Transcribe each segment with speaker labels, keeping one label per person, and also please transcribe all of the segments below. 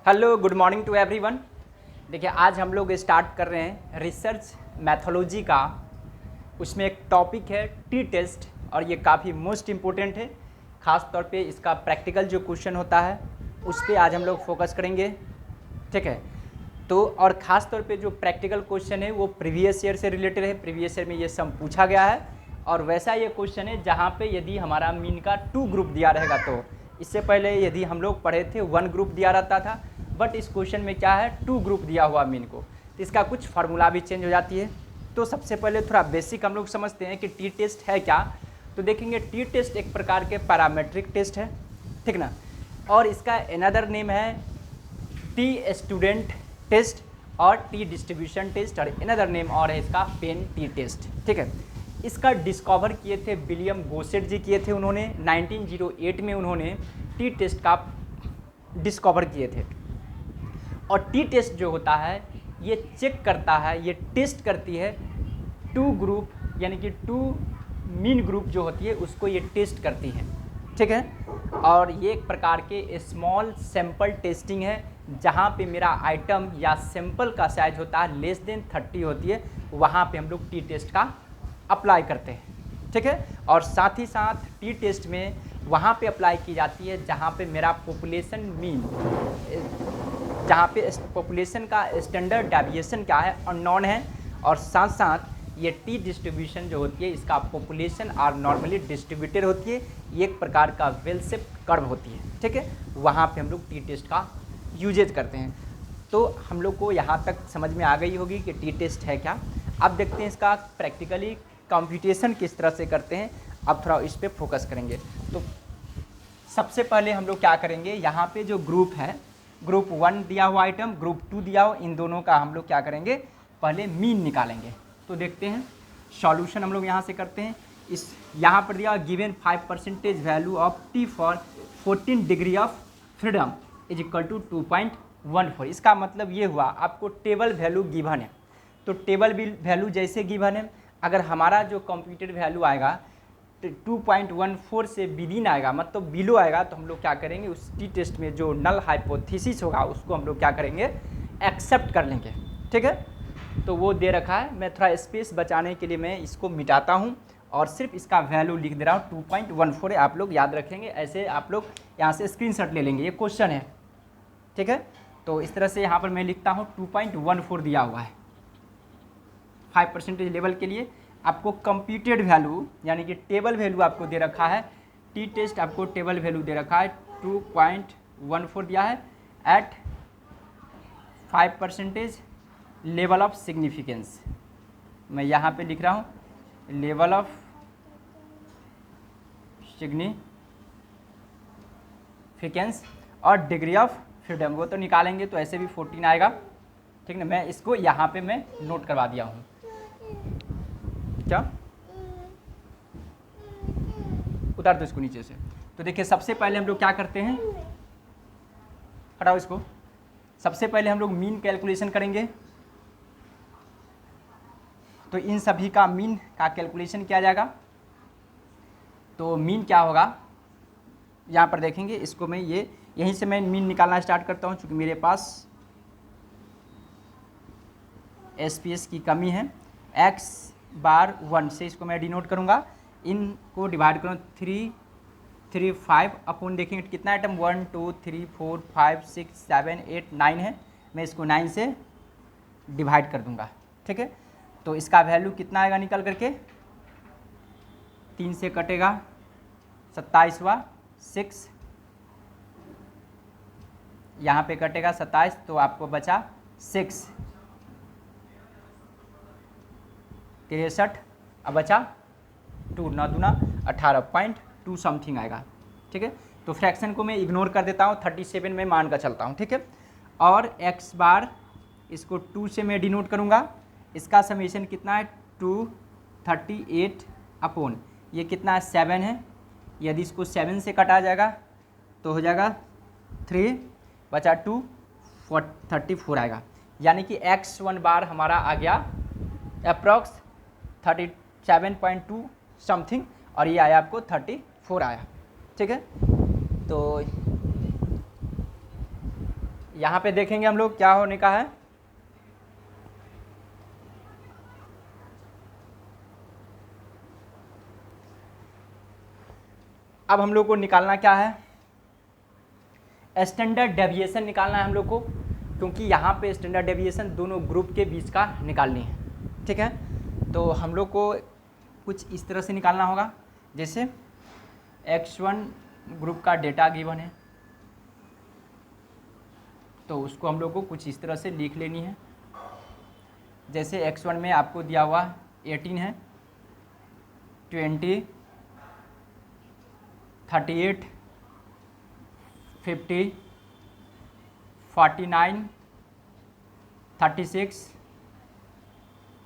Speaker 1: Hello, good morning to everyone. देखिए, आज हम लोग स्टार्ट कर रहे हैं रिसर्च मैथोलॉजी का। उसमें एक टॉपिक है टी टेस्ट और ये काफ़ी मोस्ट इम्पोर्टेंट है। ख़ास तौर पे इसका प्रैक्टिकल जो क्वेश्चन होता है उस पर आज हम लोग फोकस करेंगे, ठीक है। तो और ख़ास तौर पे जो प्रैक्टिकल क्वेश्चन है वो प्रीवियस ईयर से रिलेटेड है। प्रीवियस ईयर में ये सब पूछा गया है और वैसा ये क्वेश्चन है जहाँ पे यदि हमारा मीन का 2 ग्रुप दिया रहेगा, तो इससे पहले यदि हम लोग पढ़े थे 1 ग्रुप दिया रहता था, बट इस क्वेश्चन में क्या है 2 ग्रुप दिया हुआ मीन को, तो इसका कुछ फार्मूला भी चेंज हो जाती है। तो सबसे पहले थोड़ा बेसिक हम लोग समझते हैं कि टी टेस्ट है क्या। तो देखेंगे टी टेस्ट एक प्रकार के पैरामीट्रिक टेस्ट है, ठीक ना। और इसका अनदर नेम है टी स्टूडेंट टेस्ट और टी डिस्ट्रीब्यूशन टेस्ट, और अनदर नेम और है इसका पेन टी टेस्ट, ठीक है। इसका डिस्कवर किए थे विलियम गोसेट जी किए थे, उन्होंने 1908 में उन्होंने टी टेस्ट का डिस्कवर किए थे। और टी टेस्ट जो होता है ये चेक करता है, ये टेस्ट करती है 2 ग्रुप, यानी कि 2 मीन ग्रुप जो होती है उसको ये टेस्ट करती है, ठीक है। और ये एक प्रकार के स्मॉल सैंपल टेस्टिंग है, जहाँ पे मेरा आइटम या सैंपल का साइज होता है लेस देन 30 होती है, वहाँ पे हम लोग टी टेस्ट का अप्लाई करते हैं, ठीक है। और साथ ही साथ टी टेस्ट में वहाँ पे अप्लाई की जाती है जहाँ पे मेरा पॉपुलेशन मीन, जहाँ पे पॉपुलेशन का स्टैंडर्ड डेविएशन क्या है अननोन है, और साथ साथ ये टी डिस्ट्रीब्यूशन जो होती है इसका पॉपुलेशन और नॉर्मली डिस्ट्रीब्यूटेड होती है, ये एक प्रकार का वेल शेप्ड कर्व होती है, ठीक है। वहाँ पे हम लोग टी टेस्ट का यूजेज करते हैं। तो हम लोग को यहाँ तक समझ में आ गई होगी कि टी टेस्ट है क्या। अब देखते हैं इसका प्रैक्टिकली कंप्यूटेशन किस तरह से करते हैं। अब थोड़ा इस पर फोकस करेंगे। तो सबसे पहले हम लोग क्या करेंगे, यहाँ पे जो ग्रुप है, ग्रुप 1 दिया हुआ आइटम, ग्रुप 2 दिया हुआ, इन दोनों का हम लोग क्या करेंगे, पहले मीन निकालेंगे। तो देखते हैं सॉल्यूशन हम लोग यहाँ से करते हैं। इस यहाँ पर दिया given 5% value of T for 14 degree of freedom is equal to 2.14। इसका मतलब ये हुआ आपको टेबल वैल्यू गिवन है, तो टेबल वैल्यू जैसे गिवन है, अगर हमारा जो कंप्यूटेड वैल्यू आएगा 2.14 से विदिन आएगा, मतलब बिलो आएगा, तो हम लोग क्या करेंगे उस टी टेस्ट में जो नल हाइपोथेसिस होगा उसको हम लोग क्या करेंगे, एक्सेप्ट कर लेंगे, ठीक है। तो वो दे रखा है, मैं थोड़ा स्पेस बचाने के लिए मैं इसको मिटाता हूँ और सिर्फ इसका वैल्यू लिख दे रहा हूँ 2.14 है। आप लोग याद रखेंगे, ऐसे आप लोग यहाँ से स्क्रीनशॉट ले लेंगे, ये क्वेश्चन है, ठीक है। तो इस तरह से यहाँ पर मैं लिखता हूँ 2.14 दिया हुआ है 5% लेवल के लिए। आपको कंप्यूटेड वैल्यू यानी कि टेबल वैल्यू आपको दे रखा है, टी टेस्ट आपको टेबल वैल्यू दे रखा है 2.14 दिया है एट 5% लेवल ऑफ सिग्निफिकेंस। मैं यहाँ पे लिख रहा हूँ लेवल ऑफ सिग्निफिकेंस और डिग्री ऑफ फ्रीडम, वो तो निकालेंगे तो ऐसे भी 14 आएगा, ठीक ना। मैं इसको यहाँ पे मैं नोट करवा दिया हूँ। क्या उतार दो इसको नीचे से। तो देखिए सबसे पहले हम लोग क्या करते हैं, हटाओ इसको। सबसे पहले हम लोग मीन कैलकुलेशन करेंगे। तो इन सभी का मीन का कैलकुलेशन किया जाएगा। तो मीन क्या होगा यहाँ पर देखेंगे, इसको मैं ये यहीं से मैं मीन निकालना स्टार्ट करता हूँ, क्योंकि मेरे पास SPS की कमी है। x/1 से इसको मैं डिनोट करूँगा, इनको डिवाइड करूँ 335 अपॉन, देखेंगे कितना आइटम 1 2 3 4 5 6 7 8 9 है, मैं इसको 9 से डिवाइड कर दूँगा, ठीक है। तो इसका वैल्यू कितना आएगा निकल करके, 3 से कटेगा 27वां 6, यहाँ पे कटेगा 27, तो आपको बचा 6 63, अब बचा 2, 9 दूना 18.2 समथिंग आएगा, ठीक है। तो फ्रैक्शन को मैं इग्नोर कर देता हूँ, 37 में मान का चलता हूँ, ठीक है। और x/, इसको 2 से मैं डिनोट करूँगा, इसका समीशन कितना है 238 अपॉन, ये कितना है 7 है, यदि इसको 7 से कटा जाएगा तो हो जाएगा 3 बचा 2 34 आएगा, यानी कि x1 हमारा आ गया अप्रॉक्स 37.2 समथिंग, और ये आया आपको 34 आया, ठीक है। तो यहाँ पे देखेंगे हम लोग क्या होने का है, अब हम लोग को निकालना क्या है, स्टैंडर्ड डेविएशन निकालना है हम लोग को, क्योंकि यहाँ पे स्टैंडर्ड डेविएशन दोनों ग्रुप के बीच का निकालनी है, ठीक है। तो हम लोग को कुछ इस तरह से निकालना होगा, जैसे x1 ग्रुप का डेटा गिवन है, तो उसको हम लोग को कुछ इस तरह से लिख लेनी है। जैसे x1 में आपको दिया हुआ 18 है, 20, 38, 50, 49, 36,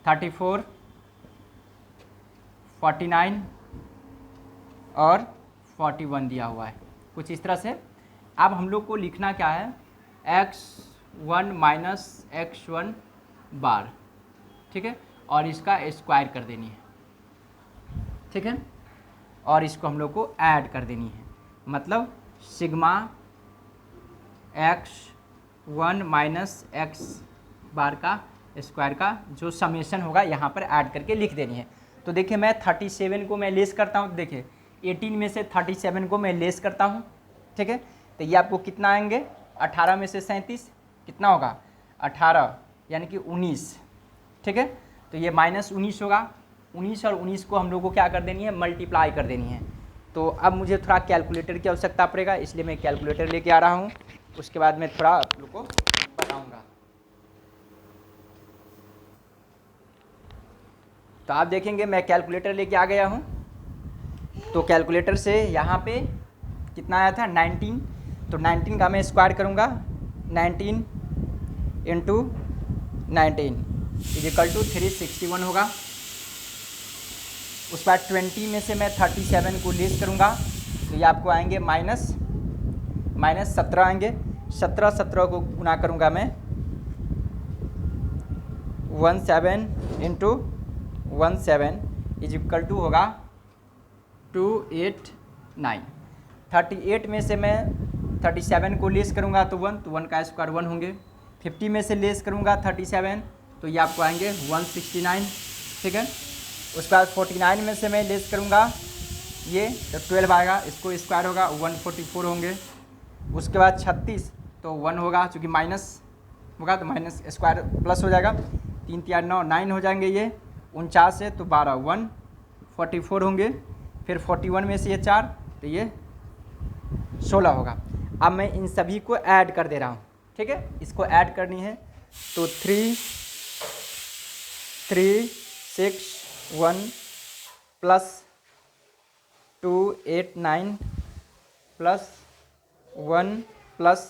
Speaker 1: 34, 49 और 41 दिया हुआ है, कुछ इस तरह से। अब हम लोग को लिखना क्या है, x1 माइनस x1 बार, ठीक है, और इसका स्क्वायर कर देनी है, ठीक है, और इसको हम लोग को ऐड कर देनी है, मतलब सिग्मा x1 माइनस x बार का स्क्वायर का जो समेशन होगा यहाँ पर ऐड करके लिख देनी है। तो देखिए मैं 37 को मैं लेस करता हूँ, देखिए 18 में से 37 को मैं लेस करता हूँ, ठीक है, तो ये आपको कितना आएंगे, 18 में से 37 कितना होगा, 18 यानी कि 19, ठीक है, तो ये -19 होगा, 19 और 19 को हम लोग को क्या कर देनी है, मल्टीप्लाई कर देनी है। तो अब मुझे थोड़ा कैलकुलेटर की आवश्यकता पड़ेगा, इसलिए मैं कैलकुलेटर लेके आ रहा हूँ, उसके बाद मैं थोड़ा आप लोग को बताऊँगा। तो आप देखेंगे मैं कैलकुलेटर लेके आ गया हूँ, तो कैलकुलेटर से यहाँ पे कितना आया था, 19, तो 19 का मैं स्क्वायर करूँगा, 19 इंटू 19 इजिकल टू 361 होगा। उसके बाद 20 में से मैं 37 को लेस करूँगा, तो ये आपको आएंगे माइनस 17 आएंगे, 17 को गुना करूँगा मैं 17 इंटू 17 इजिकल टू होगा 289। 38 में से मैं 37 को लेस करूँगा तो 1 का स्क्वायर 1 होंगे, 50 में से लेस करूँगा 37 तो ये आपको आएंगे 169, ठीक है। उसके बाद 49 में से मैं लेस करूँगा ये तो 12 आएगा, इसको स्क्वायर होगा 144 होंगे। उसके बाद 36 तो 1 होगा, चूँकि माइनस होगा तो माइनस स्क्वायर प्लस हो जाएगा, 3 3 9 9 हो जाएंगे, ये 49 है तो 12 144 होंगे। फिर 41 में से ये 4 तो ये 16 होगा। अब मैं इन सभी को ऐड कर दे रहा हूँ, ठीक है, इसको ऐड करनी है तो 3 6 1 plus 2 8 9 plus 1 plus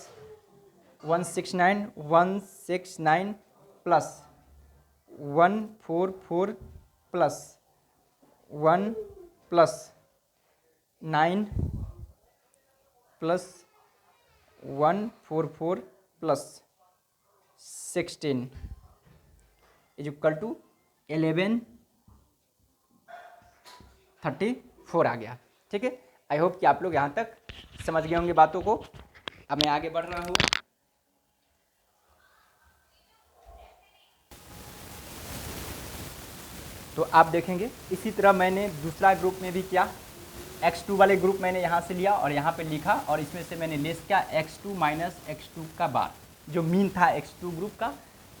Speaker 1: 169 plus 144 plus 1 plus 9 plus 144 plus 16 is equal to 1134 आ गया, ठीक है। आई होप कि आप लोग यहाँ तक समझ गए होंगे बातों को। अब मैं आगे बढ़ रहा हूँ। तो आप देखेंगे इसी तरह मैंने दूसरा ग्रुप में भी किया, x2 वाले ग्रुप मैंने यहाँ से लिया और यहाँ पे लिखा और इसमें से मैंने लेस किया x2 माइनस x2 का बार, जो मीन था x2 ग्रुप का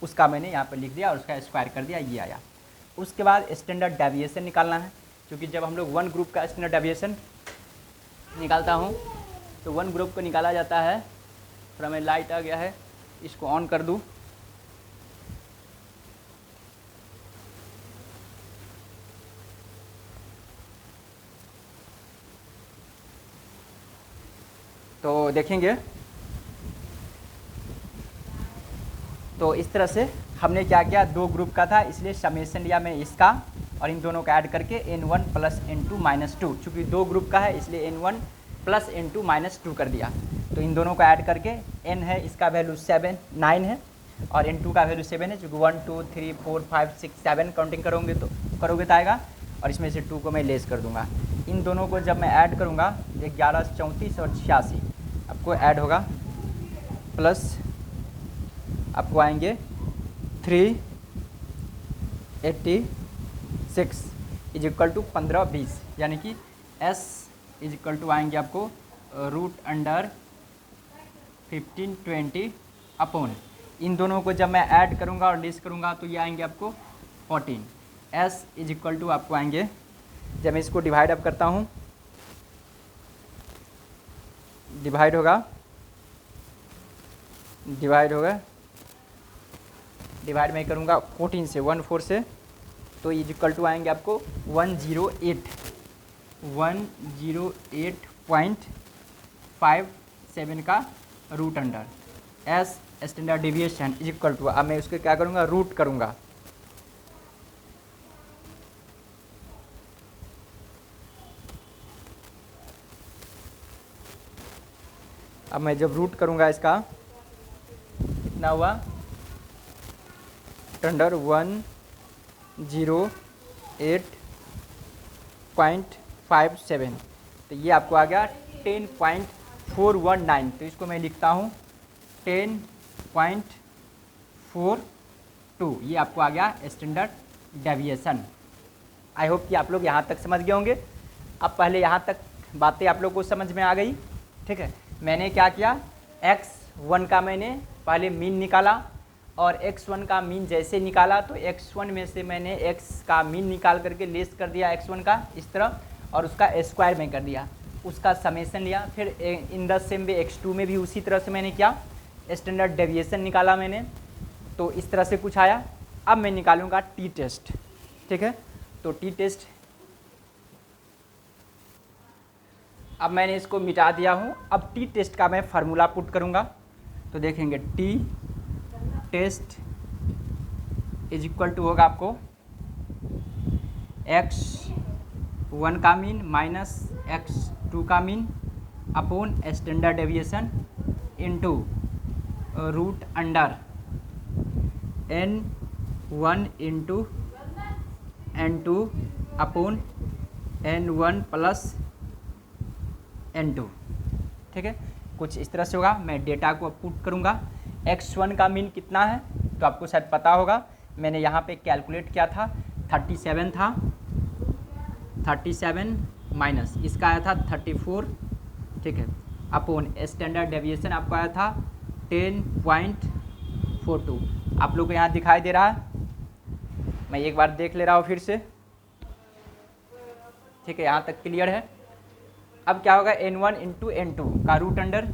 Speaker 1: उसका मैंने यहाँ पे लिख दिया और उसका स्क्वायर कर दिया, ये आया। उसके बाद स्टैंडर्ड डेविएशन निकालना है, क्योंकि जब हम लोग वन ग्रुप का स्टैंडर्ड डेविएशन निकालता हूँ तो वन ग्रुप को निकाला जाता है। थोड़ा मैं लाइट आ गया है, इसको ऑन कर दूँ। तो देखेंगे तो इस तरह से हमने क्या किया, दो ग्रुप का था इसलिए समेशन लिया मैं इसका और इन दोनों का ऐड करके n1 प्लस n2 माइनस 2, चूँकि दो ग्रुप का है इसलिए n1 प्लस n2 माइनस 2 कर दिया। तो इन दोनों को ऐड करके n है इसका वैल्यू 9 है और n2 का वैल्यू 7 है, चूँकि 1 2 3 4 5 6 7 काउंटिंग करोगे तो आएगा और इसमें से 2 को मैं लेस कर दूंगा। इन दोनों को जब मैं ऐड करूँगा 11 34 और 86 आपको ऐड होगा प्लस आपको आएंगे 386 इज इक्वल टू 1520, यानी कि s इज इक्वल टू आएंगे आपको रूट अंडर 1520 अपॉन, इन दोनों को जब मैं ऐड करूंगा और लिस्ट करूंगा तो ये आएंगे आपको 14। s इज इक्वल टू आपको आएंगे, जब मैं इसको डिवाइड अप करता हूँ, डिवाइड होगा, डिवाइड मैं करूँगा 14 से 14 से, तो इज इक्वल टू आएंगे आपको 108.57 का root under S standard deviation is equal to, अब मैं उसके क्या करूँगा, रूट करूँगा। अब मैं जब रूट करूँगा इसका, कितना हुआ, अंडर 108.57, तो ये आपको आ गया 10.419, तो इसको मैं लिखता हूँ 10.42, ये आपको आ गया स्टैंडर्ड डेविएशन। आई होप कि आप लोग यहाँ तक समझ गए होंगे। अब पहले यहाँ तक बातें आप लोग को समझ में आ गई, ठीक है। मैंने क्या किया, x1 का मैंने पहले मीन निकाला, और x1 का मीन जैसे निकाला तो x1 में से मैंने x का मीन निकाल करके लेस कर दिया x1 का इस तरह, और उसका स्क्वायर में कर दिया, उसका समेशन लिया। फिर in the same way x2 में भी उसी तरह से मैंने किया, स्टैंडर्ड डेविएशन निकाला मैंने, तो इस तरह से कुछ आया। अब मैं निकालूंगा टी टेस्ट, ठीक है। तो टी टेस्ट, अब मैंने इसको मिटा दिया हूँ। अब टी टेस्ट का मैं फार्मूला पुट करूँगा, तो देखेंगे T test is equal to होगा आपको x1 का मीन माइनस x2 का mean upon standard deviation into root under n1 into n2 upon n1 plus n2, ठीक है। कुछ इस तरह से होगा। मैं डेटा को पुट करूँगा। x1 का मीन कितना है तो आपको शायद पता होगा, मैंने यहाँ पे कैलकुलेट किया था, 37 था, 37 माइनस इसका आया था 34, ठीक है, अपॉन स्टैंडर्ड डेविएशन आपको आया था 10.42। आप लोग को यहाँ दिखाई दे रहा है, मैं एक बार देख ले रहा हूँ फिर से, ठीक है, यहाँ तक क्लियर है। अब क्या होगा, n1 इंटू n2 का रूट अंडर,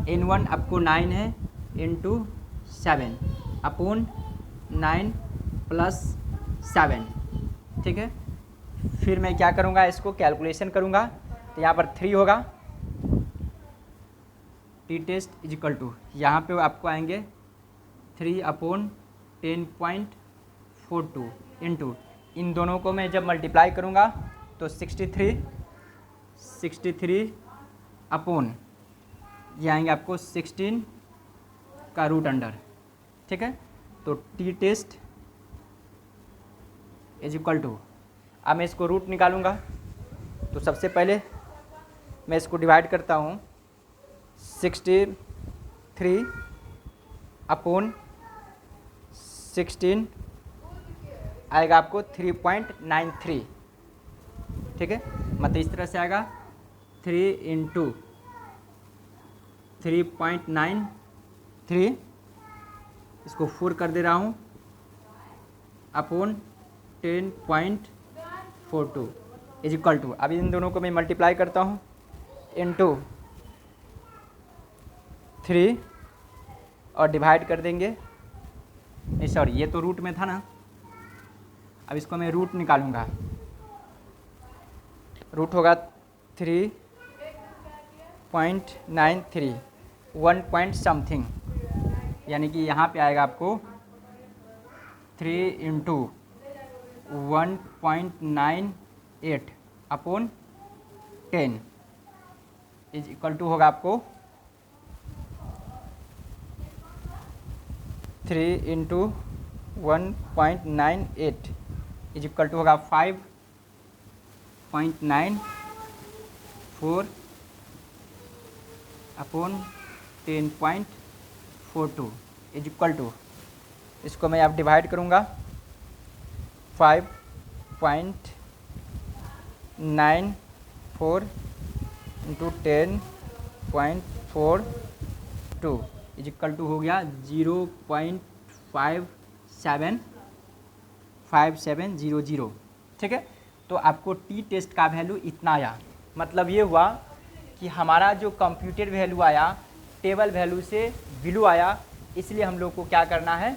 Speaker 1: n1 आपको 9 है इंटू 7 अपॉन 9 प्लस 7, ठीक है। फिर मैं क्या करूँगा, इसको कैलकुलेशन करूँगा, तो यहाँ पर 3 होगा, T test is equal to, यहाँ पे आपको आएंगे 3 अपॉन 10.42 इंटू, इन दोनों को मैं जब मल्टीप्लाई करूँगा तो 63 अपॉन ये आएंगे आपको 16 का रूट अंडर, ठीक है। तो T test is equal to, अब मैं इसको रूट निकालूंगा, तो सबसे पहले मैं इसको डिवाइड करता हूँ, 63 अपॉन 16 आएगा आपको 3.93, ठीक है, मतलब इस तरह से आएगा 3 इंटू 3.93, इसको 4 कर दे रहा हूँ, अपॉन 10.42 इज इक्वल टू, अब इन दोनों को मैं मल्टीप्लाई करता हूँ इंटू 3 और डिवाइड कर देंगे, नहीं सॉरी ये तो रूट में था ना, अब इसको मैं रूट निकालूंगा, रूट होगा 3.93 1 पॉइंट समथिंग, यानी कि यहाँ पे आएगा आपको 3 into 1.98 upon 10 is equal to होगा आपको 3 इंटू 1.98 इज इक्वल टू होगा 5.94 अपॉन 10.42, 42 इज इक्वल टू, इसको मैं अब डिवाइड करूँगा 5.94 इंटू 10.42 इज इक्वल टू हो गया 0.5700। ठीक है, तो आपको टी टेस्ट का वैल्यू इतना आया। मतलब ये हुआ कि हमारा जो कंप्यूटर वैल्यू आया टेबल वैल्यू से बिलो आया, इसलिए हम लोग को क्या करना है,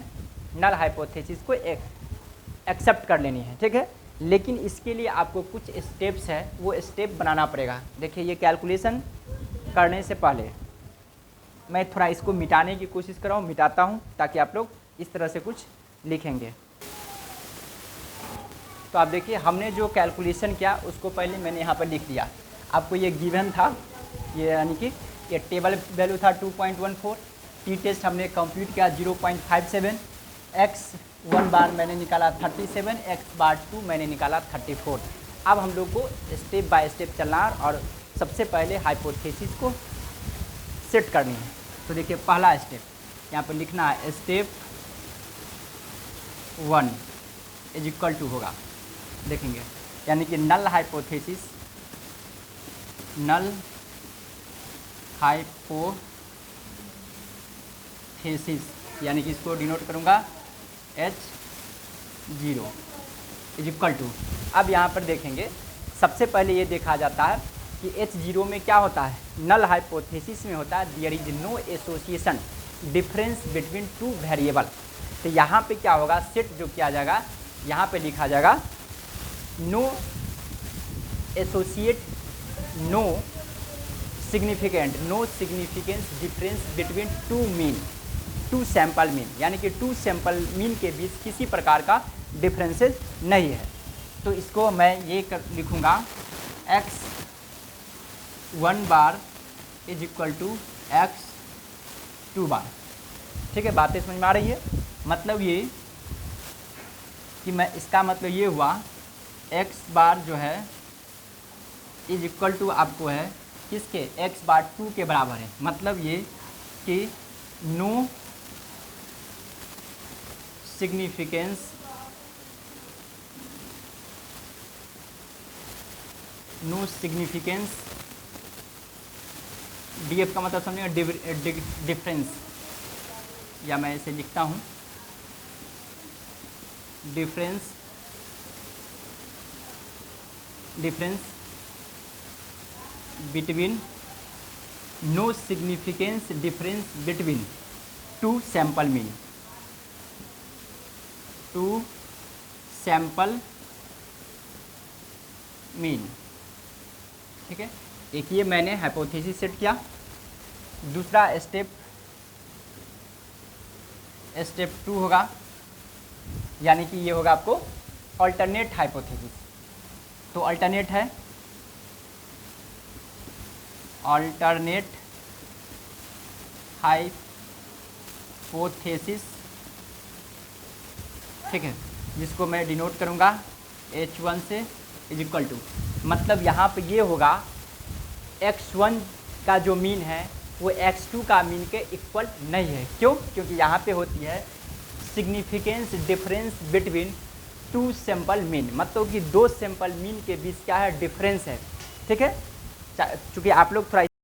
Speaker 1: नल हाइपोथेसिस को एक्सेप्ट कर लेनी है। ठीक है, लेकिन इसके लिए आपको कुछ स्टेप्स है, वो स्टेप बनाना पड़ेगा। देखिए ये कैलकुलेशन करने से पहले मैं थोड़ा इसको मिटाने की कोशिश कर रहा हूँ, मिटाता हूँ ताकि आप लोग इस तरह से कुछ लिखेंगे। तो आप देखिए हमने जो कैलकुलेशन किया उसको पहले मैंने यहाँ पर लिख दिया। आपको ये गिवन था, ये यानी कि ये टेबल वैल्यू था 2.14, टी टेस्ट हमने कंप्यूट किया 0.57, एक्स 1 बार मैंने निकाला 37, एक्स बार 2 मैंने निकाला 34। अब हम लोग को स्टेप बाय स्टेप चलना है और सबसे पहले हाइपोथेसिस को सेट करनी है। तो देखिए पहला स्टेप यहाँ पर लिखना है, स्टेप 1 इज इक्वल टू होगा, देखेंगे यानी कि नल हाइपोथेसिस, नल हाइपोथेसिस यानी कि इसको डिनोट करूँगा H0 इज इक्वल टू। अब यहाँ पर देखेंगे सबसे पहले ये देखा जाता है कि H0 में क्या होता है, नल हाइपोथेसिस में होता है there is no association difference between two variable. तो यहाँ पे क्या होगा, सेट जो किया जाएगा यहाँ पे लिखा जाएगा no associate, no significance difference between two mean, two sample mean, यानी कि टू सैंपल मीन के बीच किसी प्रकार का डिफरेंसेस नहीं है। तो इसको मैं ये लिखूँगा x1 bar is equal to x2 bar. ठीक है, बातें समझ में आ रही है। मतलब ये कि मैं इसका मतलब ये हुआ x बार जो है इज इक्वल टू आपको है किसके, x बार 2 के बराबर है। मतलब ये कि नो सिग्निफिकेंस डीएफ का मतलब समझेंगे डिफरेंस, या मैं इसे लिखता हूँ difference between, no significance difference between two sample mean, two sample mean. ठीक है, एक ये मैंने हाइपोथेसिस सेट किया। दूसरा स्टेप 2 होगा, यानी कि ये होगा आपको अल्टरनेट हाइपोथेसिस। तो अल्टरनेट है अल्टरनेट हाइपोथेसिस। ठीक है, जिसको मैं डिनोट करूँगा H1 से इज इक्वल टू, मतलब यहाँ पे ये होगा x1 का जो मीन है वो x2 का मीन के इक्वल नहीं है। क्यों? क्योंकि यहाँ पे होती है significance difference between two sample mean, मतलब कि दो सैंपल मीन के बीच क्या है, डिफरेंस है। ठीक है, चूँकि आप लोग थोड़ा